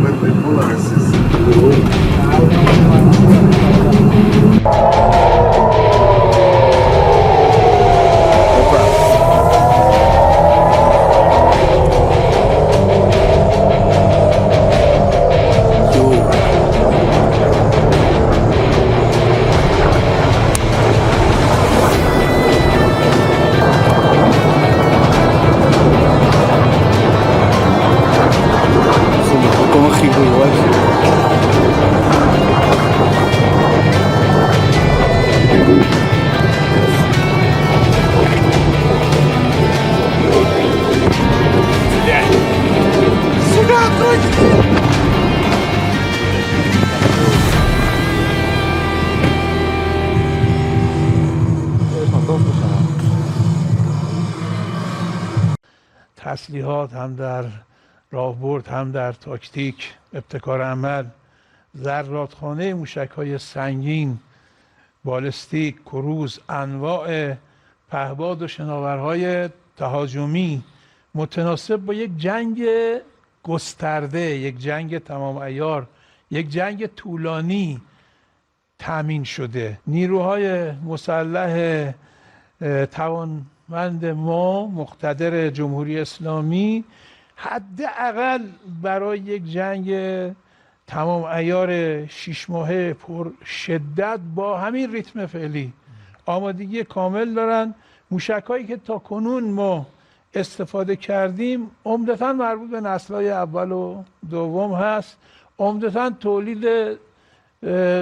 perpendicular esses. تسلیحات هم در راهبرد هم در تاکتیک، ابتکار عمل، ذراتخانه موشک‌های سنگین، بالستیک، کروز، انواع پهباد و شناورهای تهاجمی متناسب با یک جنگ گسترده، یک جنگ تمام عیار، یک جنگ طولانی تامین شده. نیروهای مسلح توانمند ما، مقتدر جمهوری اسلامی، حداقل برای یک جنگ تمام عیار 6 ماهه پر شدت با همین ریتم فعلی آمادگی کامل دارن. موشک‌هایی که تا کنون ما استفاده کردیم عمدتاً مربوط به نسل‌های اول و دوم هست، عمدتاً تولید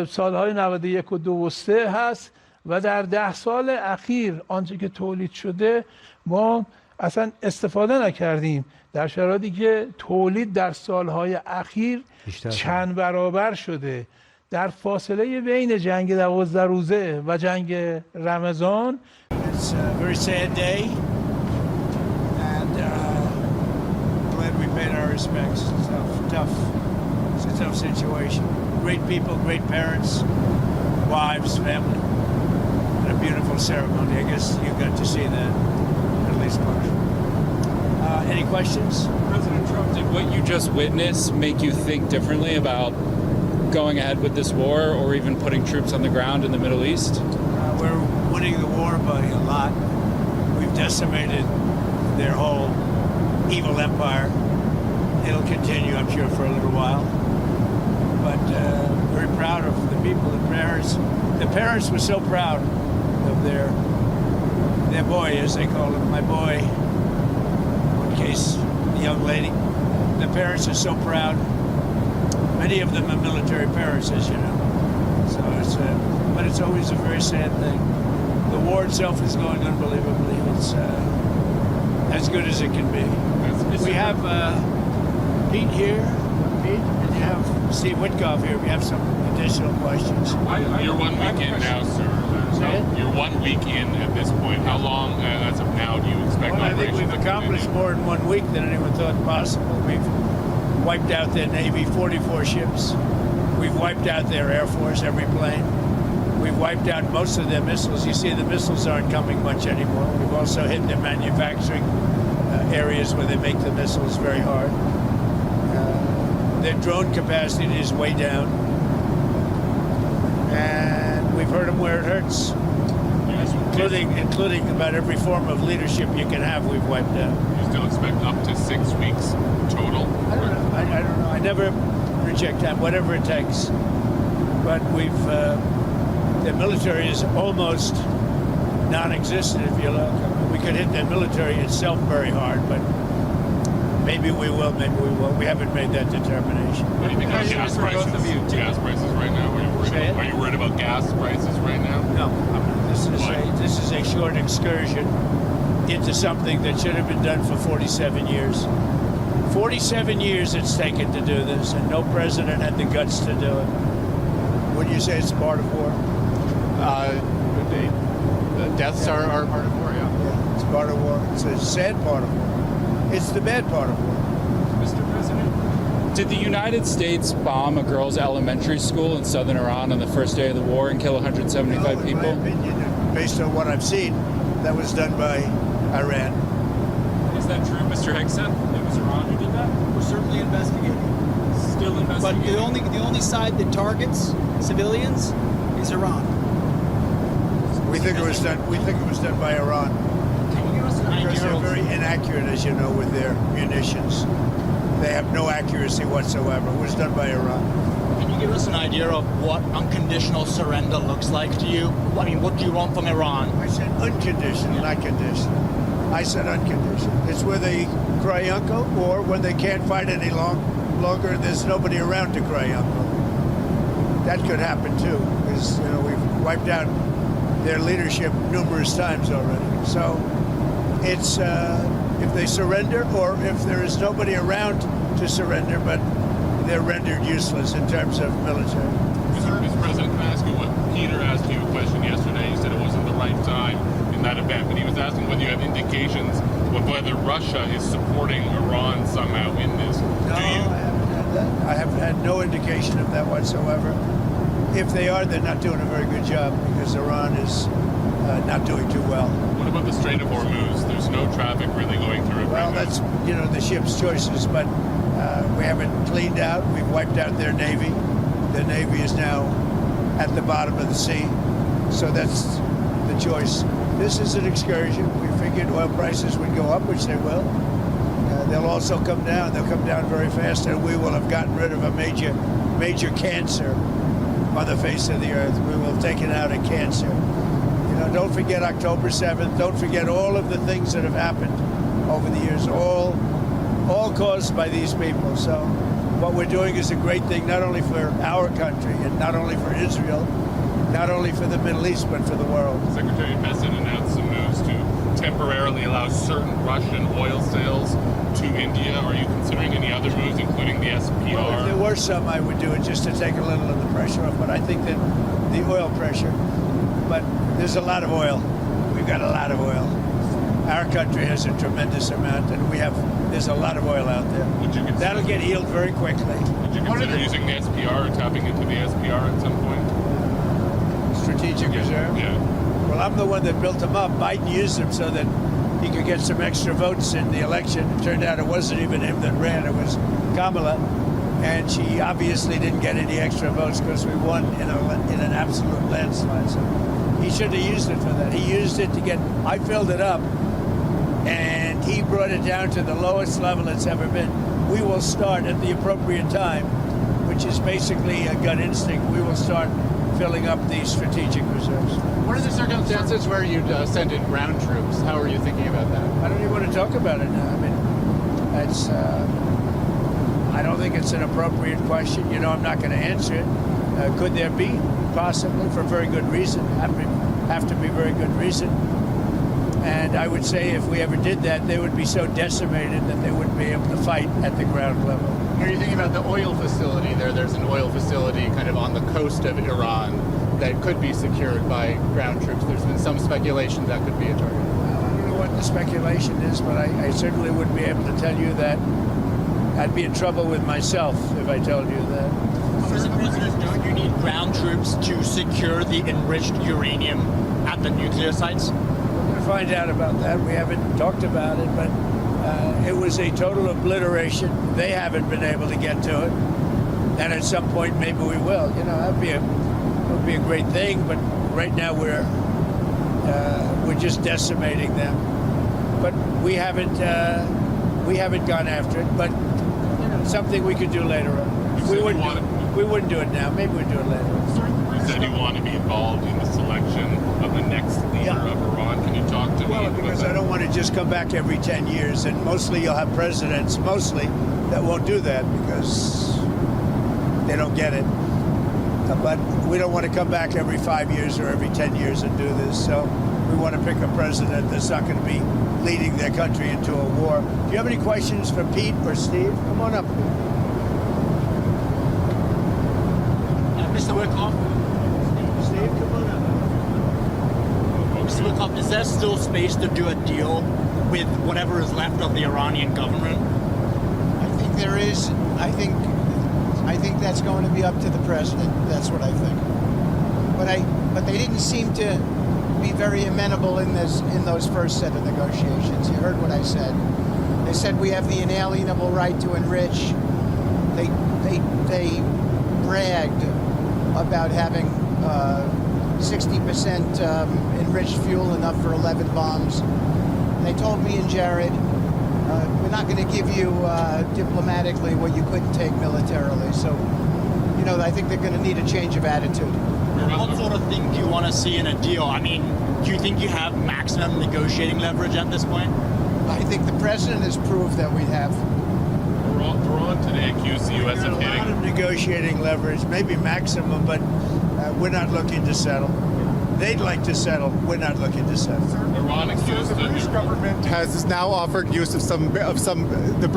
سالهای 91 و 2 و 3 هست و در 10 سال اخیر آنچه که تولید شده ما اصلا استفاده نکردیم، در شرایطی که تولید در سالهای اخیر چند برابر شده. در فاصله بین جنگ 12 روزه و جنگ رمضان. It's a very sad day and glad we paid our respects. It's a tough situation. Great people, great parents, wives, family, and a beautiful ceremony. I guess you got to see that at least partially. Any questions? President Trump, did what you just witnessed make you think differently about going ahead with this war or even putting troops on the ground in the Middle East? We're winning the war by a lot. We've decimated their whole evil empire. It'll continue, I'm sure, for a little while. But very proud of the people, the parents. The parents were so proud of their boy, as they call him, my boy. In case the young lady. The parents are so proud. Many of them are military parents, as you know. So it's but it's always a very sad thing. The war itself is going unbelievably. It's as good as it can be. We have Pete here, Pete, and you have Steve Witkoff here. We have some additional questions. You're 1 week in now, sir. You're 1 week in at this point. How long, as of now, do you expect? Well, I think we've accomplished more in 1 week than anyone thought possible. We've wiped out their Navy, 44 ships. We've wiped out their Air Force, every plane. We've wiped out most of their missiles. You see, the missiles aren't coming much anymore. We've also hit their manufacturing areas where they make the missiles very hard. Their drone capacity is way down. And we've hurt them where it hurts. Including about every form of leadership you can have, we've wiped out. You still expect up to 6 weeks total? I don't know. I don't know. I never project time, whatever it takes. But we've, the military is almost non-existent, if you look. We could hit the military itself very hard, but maybe we will, maybe we won't. We haven't made that determination. What do you think about gas prices? Gas prices right now? Are you worried about gas prices right now? No. This is a short excursion into something that should have been done for 47 years. 47 years it's taken to do this, and no president had the guts to do it. Would you say it's part of war? The deaths are part of war, Yeah, it's part of war. It's a sad part of war. It's the bad part of war. Mr. President, did the United States bomb a girls' elementary school in southern Iran on the first day of the war and kill 175 people? In my opinion, based on what I've seen, that was done by Iran. Is that true, Mr. Hickson? It was Iran who did that? We're certainly investigating. Still But investigating. the only side that targets civilians is Iran. We think it was done by Iran Can you give us an because idea they're of very inaccurate, as you know, with their munitions. They have no accuracy whatsoever. It was done by Iran. Can you give us an idea of what unconditional surrender looks like to you? I mean, what do you want from Iran? I said unconditional, not conditional. I said unconditional. It's where they cry uncle, or when they can't fight any longer and there's nobody around to cry uncle. That could happen too, because we've wiped out their leadership numerous times already. So it's if they surrender, or if there is nobody around to surrender, but they're rendered useless in terms of military. Mr. President, can I ask you what Peter asked you a question yesterday? He said it wasn't the right time in that event, but he was asking whether you have indications of whether Russia is supporting Iran somehow in this. No, Do you? I haven't had that. I have had no indication of that whatsoever. If they are, they're not doing a very good job, because Iran is not doing too well. What about the Strait of Hormuz? There's no traffic really going through it. Well, right now. that's the ship's choices, but we haven't cleaned out. We've wiped out their navy. The navy is now at the bottom of the sea, so that's the choice. This is an excursion. We figured oil prices would go up, which they will. They'll also come down. They'll come down very fast, and we will have gotten rid of a major cancer on the face of the earth. We will have taken out a cancer. Don't forget October 7th. Don't forget all of the things that have happened over the years, all caused by these people. So what we're doing is a great thing, not only for our country and not only for Israel, not only for the Middle East, but for the world. Secretary Bessent announced some moves to temporarily allow certain Russian oil sales to India. Are you considering any other moves, including the SPR? Well, if there were some, I would do it just to take a little of the pressure off. But I think that the oil pressure, but there's a lot of oil. We've got a lot of oil. Our country has a tremendous amount, and there's a lot of oil out there. Would you consider, That'll get healed very quickly. Would you consider using the SPR or tapping into the SPR at some point? Strategic reserve. Yeah. Well, I'm the one that built them up. Biden used them so that he could get some extra votes in the election. It turned out it wasn't even him that ran. It was Kamala. And she obviously didn't get any extra votes because we won in an absolute landslide. So he should have used it for that. He used it to I filled it up, and he brought it down to the lowest level it's ever been. We will start at the appropriate time, which is basically a gut instinct. We will start filling up the strategic reserves. What are the circumstances where you'd send in ground troops? How are you thinking about that? I don't even want to talk about it now. I mean, I don't think it's an appropriate question. I'm not going to answer it. Could there be? Possibly, for very good reason. Have to be very good reason. And I would say if we ever did that, they would be so decimated that they wouldn't be able to fight at the ground level. Are you thinking about the oil facility there? There's an oil facility kind of on the coast of Iran that could be secured by ground troops. There's been some speculation that could be a target. Well, I don't know what the speculation is, but I certainly wouldn't be able to tell you that. I'd be in trouble with myself if I told you that. Mr. President, don't you need ground troops to secure the enriched uranium at the nuclear sites? We're going to find out about that. We haven't talked about it, but it was a total obliteration. They haven't been able to get to it. And at some point, maybe we will. That would be a great thing, but right now we're just decimating them. But we haven't gone after it, but something we could do later on. We wouldn't do it now. Maybe we'd do it later on. You said you want to be involved in the selection of the next leader of Iran. Can you talk to me about Because that? I don't want to just come back every 10 years, and mostly you'll have presidents, that won't do that because they don't get it. But we don't want to come back every 5 years or every 10 years and do this. So we want to pick a president that's not going to be leading their country into a war. Do you have any questions for Pete or Steve? Come on up. Mr. Wickoff? Steve, come on up. Mr. Wickoff, is there still space to do a deal with whatever is left of the Iranian government? I think there is. I think that's going to be up to the president. That's what I think. But they didn't seem to be very amenable in those first set of negotiations. You heard what I said. They said we have the inalienable right to enrich. They they bragged about having 60% enriched fuel, enough for 11 bombs. And they told me and Jared, we're not going to give you diplomatically what you couldn't take militarily. So, you know, I think they're going to need a change of attitude. What sort of thing do you want to see in a deal? I mean, do you think you have maximum negotiating leverage at this point? I think the president has proved that we have. Iran today accused the U.S. of A lot hitting. of negotiating leverage, maybe maximum, but we're not looking to settle. They'd like to settle. We're not looking to settle. Iran accused The British government has now offered use of the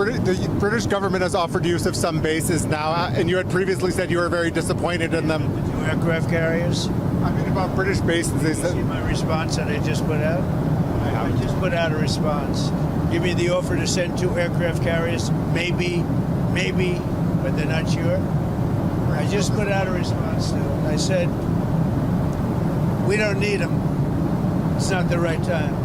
British government has offered use of some bases now, and you had previously said you were very disappointed in them. 2 aircraft carriers. I mean, about British bases, they You see said. my response that I just put out? I just put out a response. Give me the offer to send 2 aircraft carriers. Maybe, but they're not sure. I just put out a response to it. I said, we don't need them. It's not the right time.